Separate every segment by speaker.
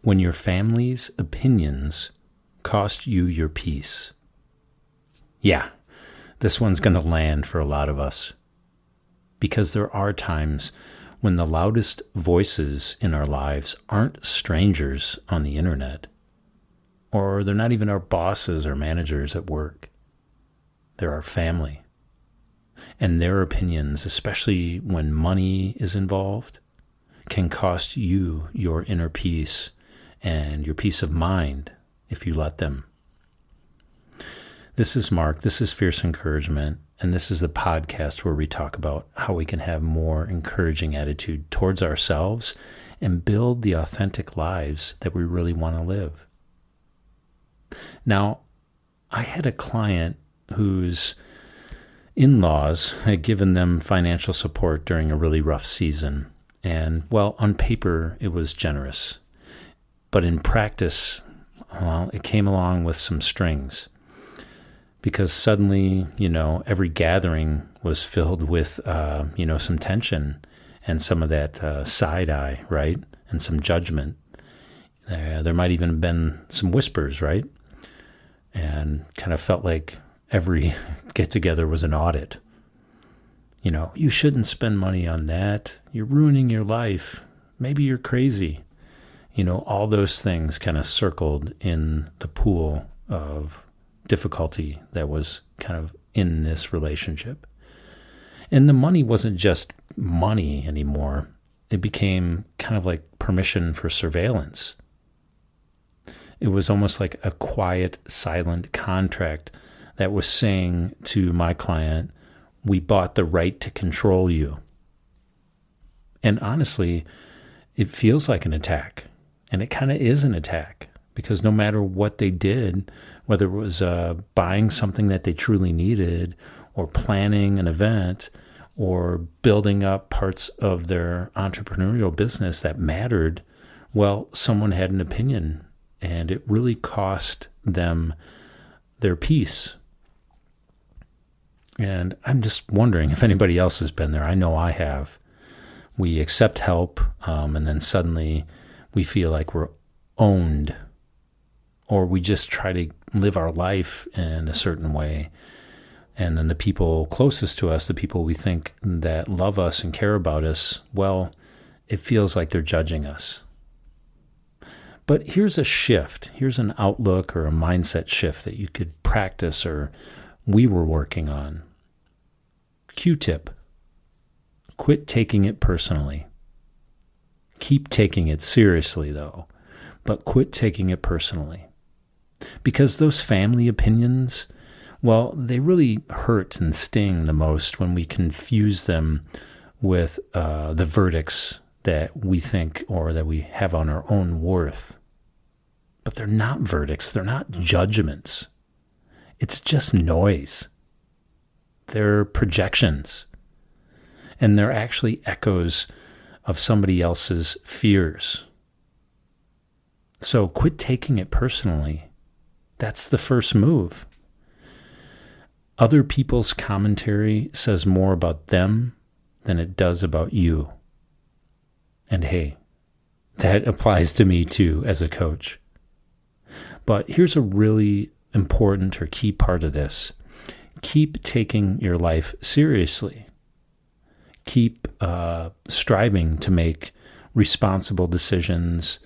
Speaker 1: when your family's opinions cost you your peace. Yeah, this one's going to land for a lot of us. Because there are times when the loudest voices in our lives aren't strangers on the internet, or they're not even our bosses or managers at work. They're our family. And their opinions, especially when money is involved, can cost you your inner peace and your peace of mind if you let them. This is Mark. This is Fierce Encouragement. And this is the podcast where we talk about how we can have more encouraging attitude towards ourselves and build the authentic lives that we really want to live. Now, I had a client whose in-laws had given them financial support during a really rough season. And, well, on paper, it was generous. But in practice, well, it came along with some strings. Because suddenly, every gathering was filled with, some tension and some of that side eye, right? And some judgment. There might even have been some whispers, right? And kind of felt like every get-together was an audit. You shouldn't spend money on that. You're ruining your life. Maybe you're crazy. All those things kind of circled in the pool of difficulty that was kind of in this relationship. And the money wasn't just money anymore. It became kind of like permission for surveillance. It was almost like a quiet, silent contract that was saying to my client, we bought the right to control you. And honestly, it feels like an attack. And it kind of is an attack. Because no matter what they did, whether it was buying something that they truly needed, or planning an event, or building up parts of their entrepreneurial business that mattered, well, someone had an opinion, and it really cost them their peace. And I'm just wondering if anybody else has been there. I know I have. We accept help, and then suddenly we feel like we're owned. Or we just try to live our life in a certain way. And then the people closest to us, the people we think that love us and care about us, well, it feels like they're judging us. But here's a shift. Here's an outlook or a mindset shift that you could practice, or we were working on. Q-tip. Quit taking it personally. Keep taking it seriously, though, but quit taking it personally. Because those family opinions, well, they really hurt and sting the most when we confuse them with the verdicts that we think or that we have on our own worth. But they're not verdicts. They're not judgments. It's just noise. They're projections. And they're actually echoes of somebody else's fears. So quit taking it personally. That's the first move. Other people's commentary says more about them than it does about you. And hey, that applies to me too as a coach. But here's a really important or key part of this. Keep taking your life seriously. Keep striving to make responsible decisions.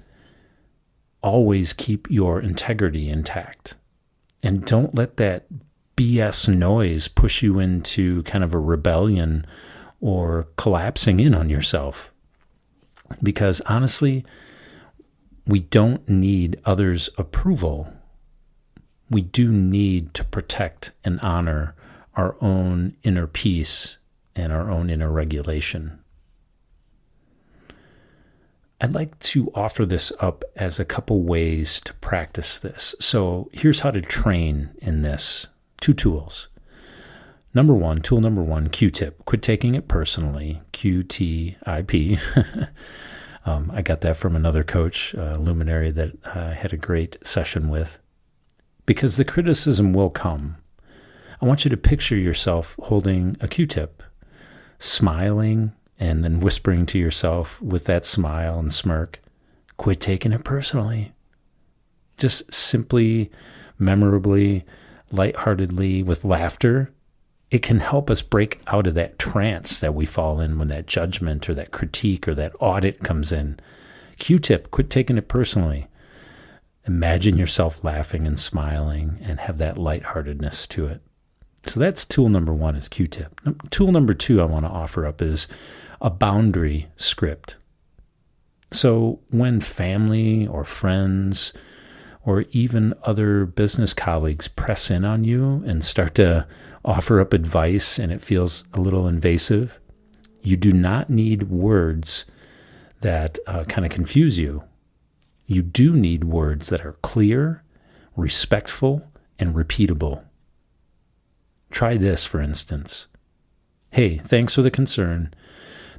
Speaker 1: Always keep your integrity intact. And don't let that BS noise push you into kind of a rebellion or collapsing in on yourself. Because honestly, we don't need others' approval. We do need to protect and honor our own inner peace and our own inner regulation. I'd like to offer this up as a couple ways to practice this. So here's how to train in this. 2 tools. Tool number one, Q-tip. Quit taking it personally. Q-T-I-P. I got that from another coach, luminary that I had a great session with. Because the criticism will come. I want you to picture yourself holding a Q-tip, smiling, and then whispering to yourself with that smile and smirk, Quit taking it personally. Just simply, memorably, lightheartedly, with laughter, it can help us break out of that trance that we fall in when that judgment or that critique or that audit comes in. Q-tip, quit taking it personally. Imagine yourself laughing and smiling and have that lightheartedness to it. So that's tool number one, is Q-tip. Tool number two I want to offer up is a boundary script. So when family or friends or even other business colleagues press in on you and start to offer up advice and it feels a little invasive, you do not need words that kind of confuse you. You do need words that are clear, respectful, and repeatable. Try this, for instance. Hey, thanks for the concern.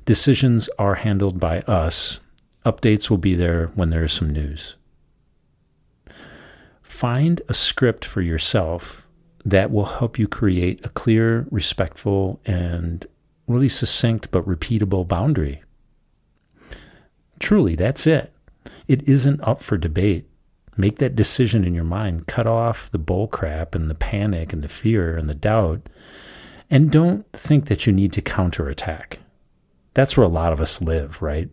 Speaker 1: Decisions are handled by us. Updates will be there when there is some news. Find a script for yourself that will help you create a clear, respectful, and really succinct but repeatable boundary. Truly, that's it. It isn't up for debate. Make that decision in your mind. Cut off the bull crap and the panic and the fear and the doubt. And don't think that you need to counterattack. That's where a lot of us live, right?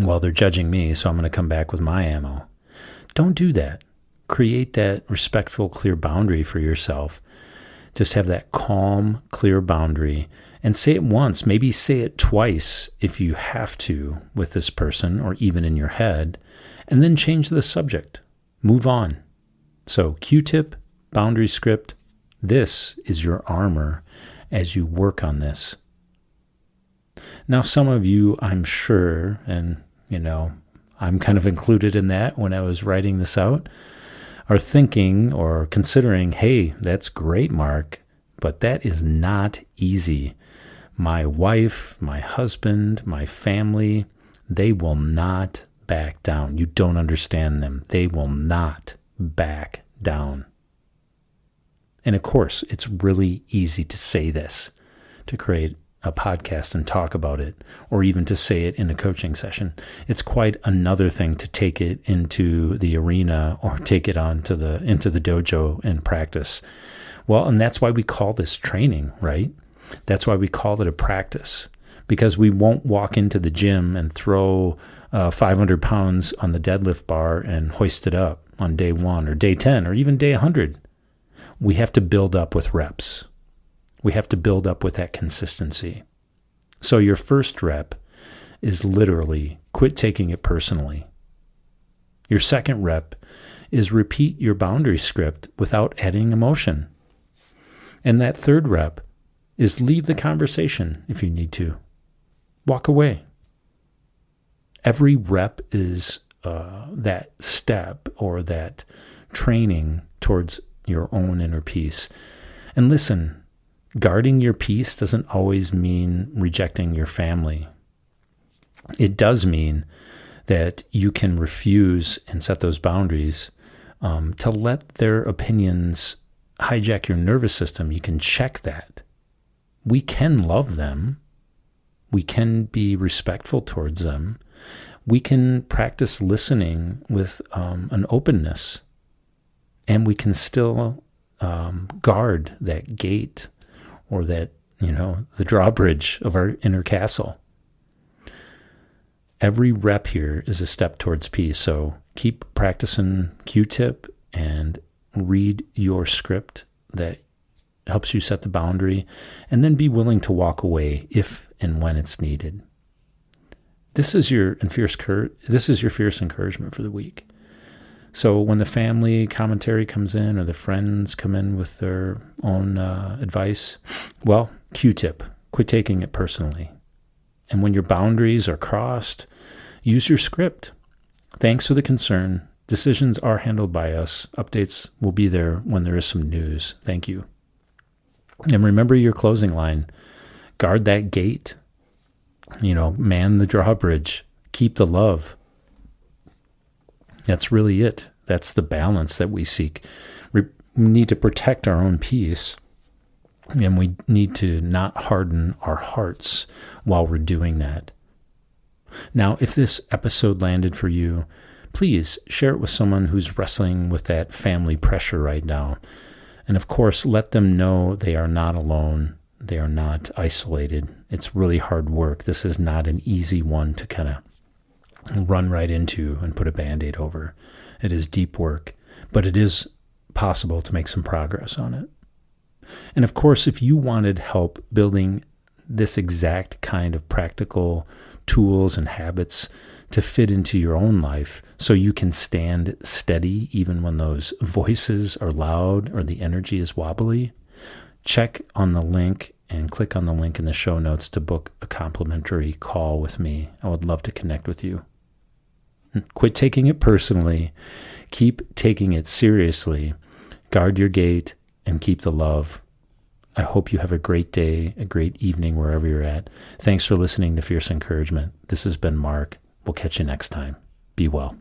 Speaker 1: Well, they're judging me, so I'm going to come back with my ammo. Don't do that. Create that respectful, clear boundary for yourself. Just have that calm, clear boundary and say it once, maybe say it twice if you have to with this person or even in your head, and then change the subject. Move on. So Q-tip, boundary script, this is your armor as you work on this. Now, some of you, I'm sure, and I'm kind of included in that when I was writing this out, are thinking or considering, hey, that's great, Mark, but that is not easy. My wife, my husband, my family, they will not back down. You don't understand them. They will not back down. And of course, it's really easy to say this, to create a podcast and talk about it, or even to say it in a coaching session. It's quite another thing to take it into the arena or take it into the dojo and practice. Well, and that's why we call this training, right? That's why we call it a practice, because we won't walk into the gym and throw 500 pounds on the deadlift bar and hoist it up on day 1 or day 10 or even day 100. We have to build up with reps. We have to build up with that consistency. So your first rep is literally quit taking it personally. Your second rep is repeat your boundary script without adding emotion. And that third rep is leave the conversation if you need to. Walk away. Every rep is that step or that training towards your own inner peace. And listen, guarding your peace doesn't always mean rejecting your family. It does mean that you can refuse and set those boundaries to let their opinions hijack your nervous system. You can check that. We can love them. We can be respectful towards them. We can practice listening with an openness. And we can still guard that gate or that, the drawbridge of our inner castle. Every rep here is a step towards peace. So keep practicing Q-tip and read your script that helps you set the boundary, and then be willing to walk away if and when it's needed. This is your fierce encouragement for the week. So when the family commentary comes in or the friends come in with their own advice, well, Q-tip, quit taking it personally. And when your boundaries are crossed, use your script. Thanks for the concern. Decisions are handled by us. Updates will be there when there is some news. Thank you. And remember your closing line. Guard that gate. Man the drawbridge. Keep the love. That's really it. That's the balance that we seek. We need to protect our own peace, and we need to not harden our hearts while we're doing that. Now, if this episode landed for you, please share it with someone who's wrestling with that family pressure right now. And of course, let them know they are not alone. They are not isolated. It's really hard work. This is not an easy one to kind of run right into and put a Band-Aid over. It is deep work, but it is possible to make some progress on it. And of course, if you wanted help building this exact kind of practical tools and habits to fit into your own life so you can stand steady even when those voices are loud or the energy is wobbly, check on the link and click on the link in the show notes to book a complimentary call with me. I would love to connect with you. Quit taking it personally. Keep taking it seriously. Guard your gate and keep the love. I hope you have a great day, a great evening wherever you're at. Thanks for listening to Fierce Encouragement. This has been Mark. We'll catch you next time. Be well.